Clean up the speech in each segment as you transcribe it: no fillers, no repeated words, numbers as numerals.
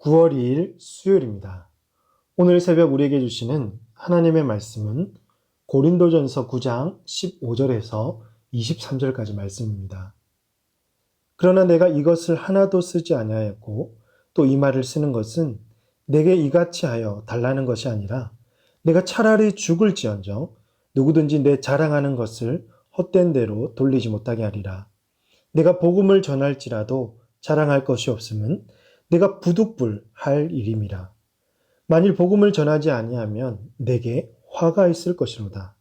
9월 2일 수요일입니다. 오늘 새벽 우리에게 주시는 하나님의 말씀은 고린도전서 9장 15절에서 23절까지 말씀입니다. 그러나 내가 이것을 하나도 쓰지 아니하였고 또 이 말을 쓰는 것은 내게 이같이 하여 달라는 것이 아니라 내가 차라리 죽을지언정 누구든지 내 자랑하는 것을 헛된 대로 돌리지 못하게 하리라. 내가 복음을 전할지라도 자랑할 것이 없음은 내가 부득불 할 일임이라. 만일 복음을 전하지 아니하면 내게 화가 있을 것이로다.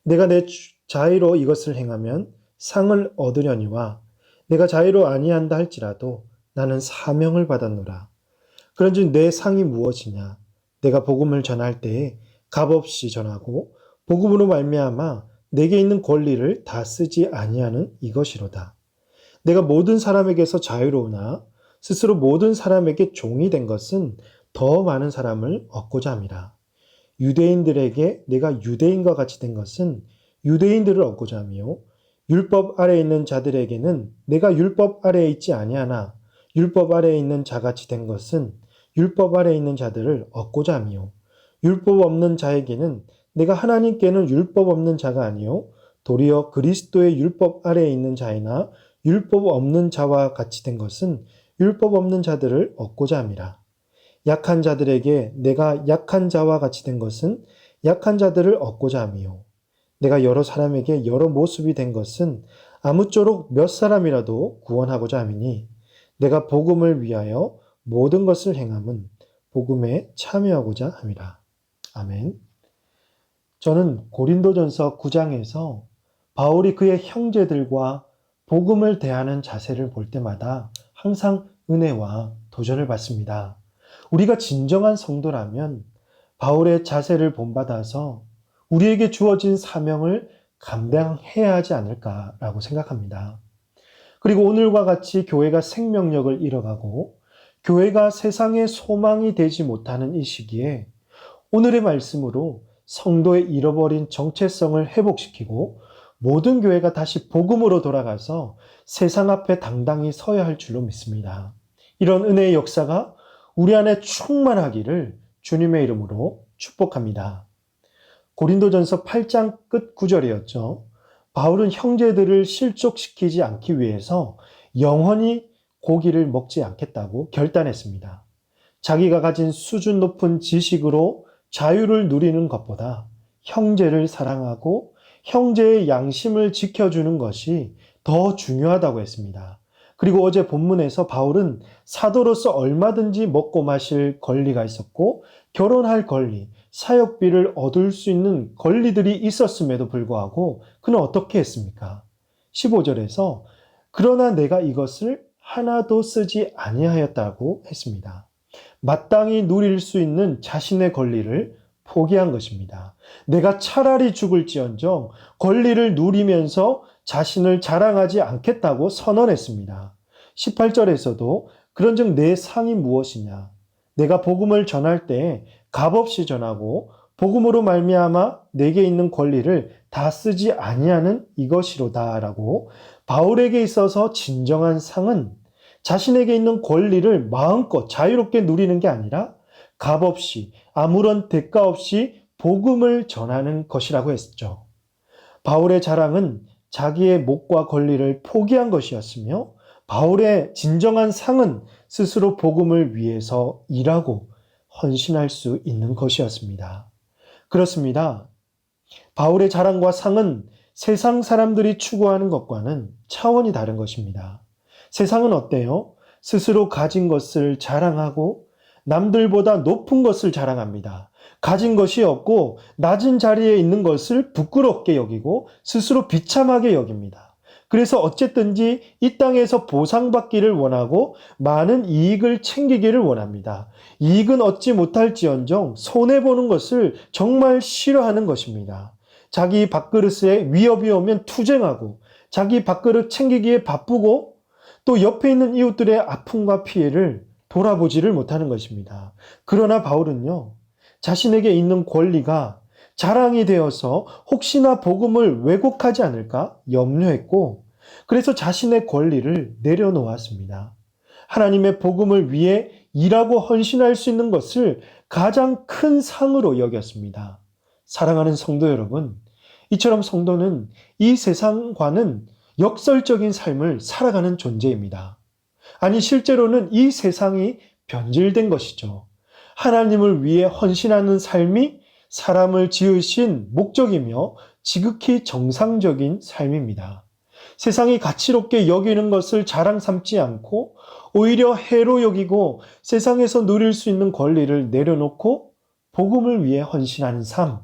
내가 내 자의로 이것을 행하면 상을 얻으려니와 내가 자의로 아니한다 할지라도 나는 사명을 받았노라. 그런즉 내 상이 무엇이냐? 내가 복음을 전할 때에 값없이 전하고 복음으로 말미암아 내게 있는 권리를 다 쓰지 아니하는 이것이로다. 내가 모든 사람에게서 자유로우나 스스로 모든 사람에게 종이 된 것은 더 많은 사람을 얻고자 함이라. 유대인들에게 내가 유대인과 같이 된 것은 유대인들을 얻고자 하며 율법 아래에 있는 자들에게는 내가 율법 아래에 있지 아니하나 율법 아래에 있는 자같이 된 것은 율법 아래에 있는 자들을 얻고자 하며 율법 없는 자에게는 내가 하나님께는 율법 없는 자가 아니요 도리어 그리스도의 율법 아래에 있는 자이나 율법 없는 자와 같이 된 것은 율법 없는 자들을 얻고자 함이라. 약한 자들에게 내가 약한 자와 같이 된 것은 약한 자들을 얻고자 함이요 내가 여러 사람에게 여러 모습이 된 것은 아무쪼록 몇 사람이라도 구원하고자 함이니 내가 복음을 위하여 모든 것을 행함은 복음에 참여하고자 함이라. 아멘. 저는 고린도전서 9장에서 바울이 그의 형제들과 복음을 대하는 자세를 볼 때마다 항상 은혜와 도전을 받습니다. 우리가 진정한 성도라면 바울의 자세를 본받아서 우리에게 주어진 사명을 감당해야 하지 않을까라고 생각합니다. 그리고 오늘과 같이 교회가 생명력을 잃어가고 교회가 세상의 소망이 되지 못하는 이 시기에 오늘의 말씀으로 성도의 잃어버린 정체성을 회복시키고 모든 교회가 다시 복음으로 돌아가서 세상 앞에 당당히 서야 할 줄로 믿습니다. 이런 은혜의 역사가 우리 안에 충만하기를 주님의 이름으로 축복합니다. 고린도전서 8장 끝 9절이었죠. 바울은 형제들을 실족시키지 않기 위해서 영원히 고기를 먹지 않겠다고 결단했습니다. 자기가 가진 수준 높은 지식으로 자유를 누리는 것보다 형제를 사랑하고 형제의 양심을 지켜주는 것이 더 중요하다고 했습니다. 그리고 어제 본문에서 바울은 사도로서 얼마든지 먹고 마실 권리가 있었고 결혼할 권리, 사역비를 얻을 수 있는 권리들이 있었음에도 불구하고 그는 어떻게 했습니까? 15절에서 그러나 내가 이것을 하나도 쓰지 아니하였다고 했습니다. 마땅히 누릴 수 있는 자신의 권리를 포기한 것입니다. 내가 차라리 죽을지언정 권리를 누리면서 자신을 자랑하지 않겠다고 선언했습니다. 18절에서도 그런즉 내 상이 무엇이냐? 내가 복음을 전할 때 값없이 전하고 복음으로 말미암아 내게 있는 권리를 다 쓰지 아니하는 이것이로다라고 바울에게 있어서 진정한 상은 자신에게 있는 권리를 마음껏 자유롭게 누리는 게 아니라 값없이 아무런 대가 없이 복음을 전하는 것이라고 했죠. 바울의 자랑은 자기의 목과 권리를 포기한 것이었으며 바울의 진정한 상은 스스로 복음을 위해서 일하고 헌신할 수 있는 것이었습니다. 그렇습니다. 바울의 자랑과 상은 세상 사람들이 추구하는 것과는 차원이 다른 것입니다. 세상은 어때요? 스스로 가진 것을 자랑하고 남들보다 높은 것을 자랑합니다. 가진 것이 없고 낮은 자리에 있는 것을 부끄럽게 여기고 스스로 비참하게 여깁니다. 그래서 어쨌든지 이 땅에서 보상받기를 원하고 많은 이익을 챙기기를 원합니다. 이익은 얻지 못할지언정 손해보는 것을 정말 싫어하는 것입니다. 자기 밥그릇에 위협이 오면 투쟁하고 자기 밥그릇 챙기기에 바쁘고 또 옆에 있는 이웃들의 아픔과 피해를 돌아보지를 못하는 것입니다. 그러나 바울은요, 자신에게 있는 권리가 자랑이 되어서 혹시나 복음을 왜곡하지 않을까 염려했고, 그래서 자신의 권리를 내려놓았습니다. 하나님의 복음을 위해 일하고 헌신할 수 있는 것을 가장 큰 상으로 여겼습니다. 사랑하는 성도 여러분, 이처럼 성도는 이 세상과는 역설적인 삶을 살아가는 존재입니다. 아니, 실제로는 이 세상이 변질된 것이죠. 하나님을 위해 헌신하는 삶이 사람을 지으신 목적이며 지극히 정상적인 삶입니다. 세상이 가치롭게 여기는 것을 자랑 삼지 않고 오히려 해로 여기고 세상에서 누릴 수 있는 권리를 내려놓고 복음을 위해 헌신하는 삶.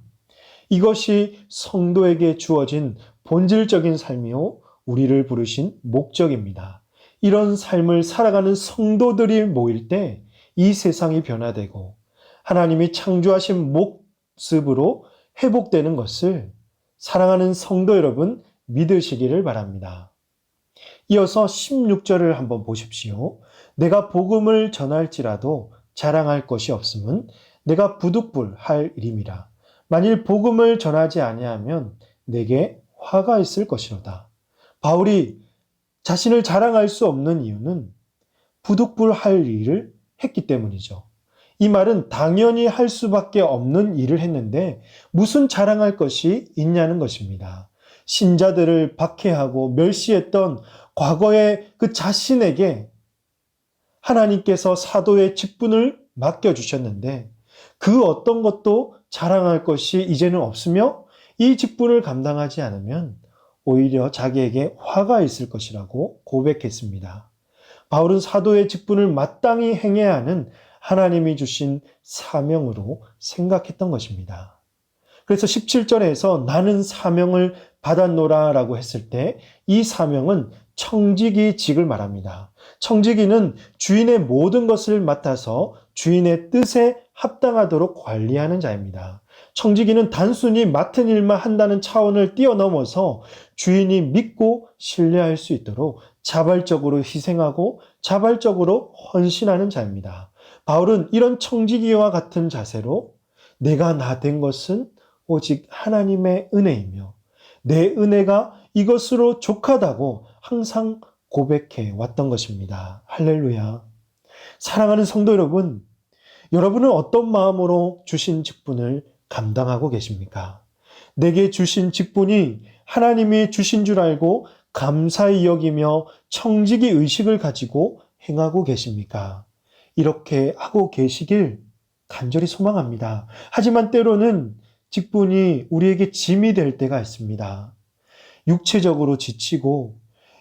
이것이 성도에게 주어진 본질적인 삶이요, 우리를 부르신 목적입니다. 이런 삶을 살아가는 성도들이 모일 때 이 세상이 변화되고 하나님이 창조하신 모습으로 회복되는 것을 사랑하는 성도 여러분 믿으시기를 바랍니다. 이어서 16절을 한번 보십시오. 내가 복음을 전할지라도 자랑할 것이 없음은 내가 부득불할 일임이라. 만일 복음을 전하지 아니하면 내게 화가 있을 것이로다. 바울이 자신을 자랑할 수 없는 이유는 부득불할 일을 했기 때문이죠. 이 말은 당연히 할 수밖에 없는 일을 했는데 무슨 자랑할 것이 있냐는 것입니다. 신자들을 박해하고 멸시했던 과거의 그 자신에게 하나님께서 사도의 직분을 맡겨주셨는데 그 어떤 것도 자랑할 것이 이제는 없으며 이 직분을 감당하지 않으면 오히려 자기에게 화가 있을 것이라고 고백했습니다. 바울은 사도의 직분을 마땅히 행해야 하는 하나님이 주신 사명으로 생각했던 것입니다. 그래서 17절에서 나는 사명을 받았노라 라고 했을 때 이 사명은 청지기직을 말합니다. 청지기는 주인의 모든 것을 맡아서 주인의 뜻에 합당하도록 관리하는 자입니다. 청지기는 단순히 맡은 일만 한다는 차원을 뛰어넘어서 주인이 믿고 신뢰할 수 있도록 자발적으로 희생하고 자발적으로 헌신하는 자입니다. 바울은 이런 청지기와 같은 자세로 내가 나 된 것은 오직 하나님의 은혜이며 내 은혜가 이것으로 족하다고 항상 고백해 왔던 것입니다. 할렐루야. 사랑하는 성도 여러분, 여러분은 어떤 마음으로 주신 직분을 감당하고 계십니까? 내게 주신 직분이 하나님이 주신 줄 알고 감사히 여기며 청지기 의식을 가지고 행하고 계십니까? 이렇게 하고 계시길 간절히 소망합니다. 하지만 때로는 직분이 우리에게 짐이 될 때가 있습니다. 육체적으로 지치고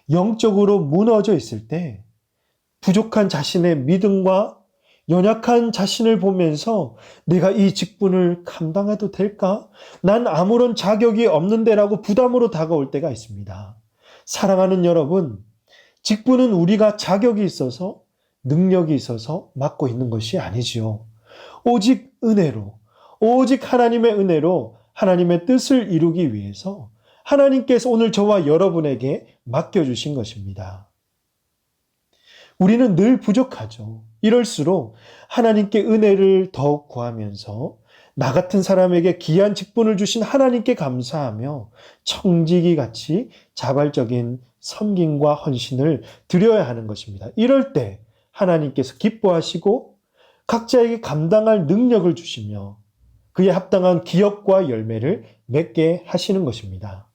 영적으로 무너져 있을 때 부족한 자신의 믿음과 연약한 자신을 보면서 내가 이 직분을 감당해도 될까? 난 아무런 자격이 없는데라고 부담으로 다가올 때가 있습니다. 사랑하는 여러분, 직분은 우리가 자격이 있어서 능력이 있어서 맡고 있는 것이 아니지요. 오직 은혜로, 오직 하나님의 은혜로 하나님의 뜻을 이루기 위해서 하나님께서 오늘 저와 여러분에게 맡겨주신 것입니다. 우리는 늘 부족하죠. 이럴수록 하나님께 은혜를 더욱 구하면서 나 같은 사람에게 귀한 직분을 주신 하나님께 감사하며 청지기 같이 자발적인 섬김과 헌신을 드려야 하는 것입니다. 이럴 때 하나님께서 기뻐하시고 각자에게 감당할 능력을 주시며 그에 합당한 기업과 열매를 맺게 하시는 것입니다.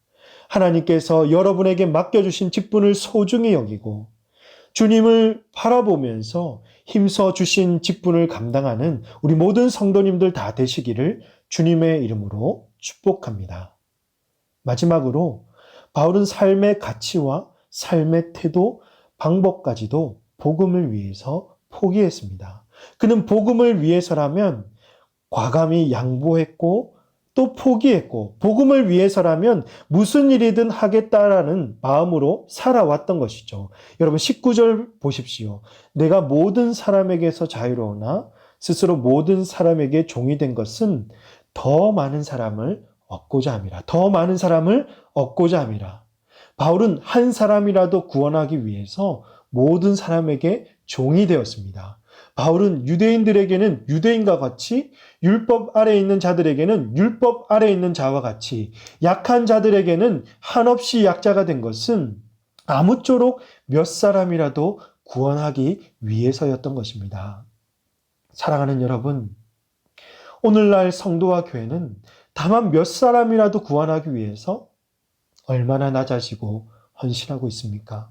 하나님께서 여러분에게 맡겨주신 직분을 소중히 여기고 주님을 바라보면서 힘써 주신 직분을 감당하는 우리 모든 성도님들 다 되시기를 주님의 이름으로 축복합니다. 마지막으로 바울은 삶의 가치와 삶의 태도, 방법까지도 복음을 위해서 포기했습니다. 그는 복음을 위해서라면 과감히 양보했고 또 포기했고 복음을 위해서라면 무슨 일이든 하겠다라는 마음으로 살아왔던 것이죠. 여러분 19절 보십시오. 내가 모든 사람에게서 자유로우나 스스로 모든 사람에게 종이 된 것은 더 많은 사람을 얻고자 함이라. 더 많은 사람을 얻고자 함이라. 바울은 한 사람이라도 구원하기 위해서 모든 사람에게 종이 되었습니다. 바울은 유대인들에게는 유대인과 같이 율법 아래에 있는 자들에게는 율법 아래에 있는 자와 같이 약한 자들에게는 한없이 약자가 된 것은 아무쪼록 몇 사람이라도 구원하기 위해서였던 것입니다. 사랑하는 여러분, 오늘날 성도와 교회는 다만 몇 사람이라도 구원하기 위해서 얼마나 낮아지고 헌신하고 있습니까?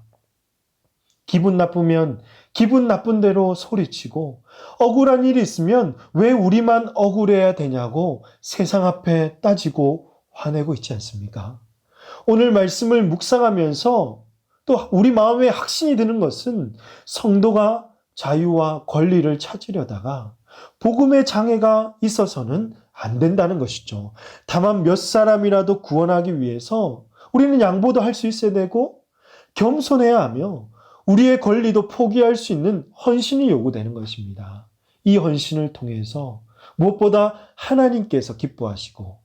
기분 나쁘면 기분 나쁜 대로 소리치고, 억울한 일이 있으면 왜 우리만 억울해야 되냐고 세상 앞에 따지고 화내고 있지 않습니까? 오늘 말씀을 묵상하면서 또 우리 마음에 확신이 드는 것은 성도가 자유와 권리를 찾으려다가 복음의 장애가 있어서는 안 된다는 것이죠. 다만 몇 사람이라도 구원하기 위해서 우리는 양보도 할 수 있어야 되고 겸손해야 하며 우리의 권리도 포기할 수 있는 헌신이 요구되는 것입니다. 이 헌신을 통해서 무엇보다 하나님께서 기뻐하시고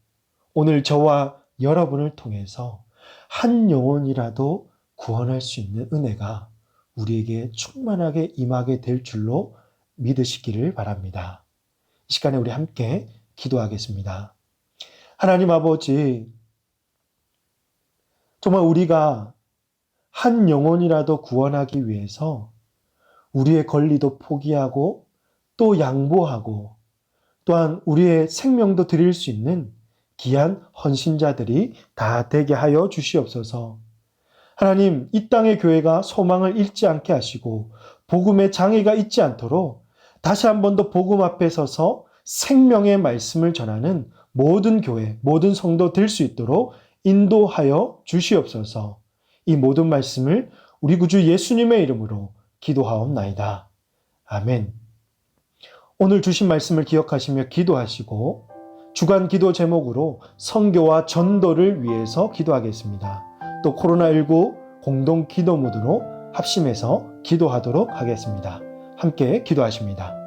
오늘 저와 여러분을 통해서 한 영혼이라도 구원할 수 있는 은혜가 우리에게 충만하게 임하게 될 줄로 믿으시기를 바랍니다. 이 시간에 우리 함께 기도하겠습니다. 하나님 아버지, 정말 우리가 한 영혼이라도 구원하기 위해서 우리의 권리도 포기하고 또 양보하고 또한 우리의 생명도 드릴 수 있는 귀한 헌신자들이 다 되게 하여 주시옵소서. 하나님, 이 땅의 교회가 소망을 잃지 않게 하시고 복음의 장애가 있지 않도록 다시 한 번 더 복음 앞에 서서 생명의 말씀을 전하는 모든 교회, 모든 성도 될 수 있도록 인도하여 주시옵소서. 이 모든 말씀을 우리 구주 예수님의 이름으로 기도하옵나이다. 아멘. 오늘 주신 말씀을 기억하시며 기도하시고 주간 기도 제목으로 선교와 전도를 위해서 기도하겠습니다. 또 코로나19 공동 기도 모드로 합심해서 기도하도록 하겠습니다. 함께 기도하십니다.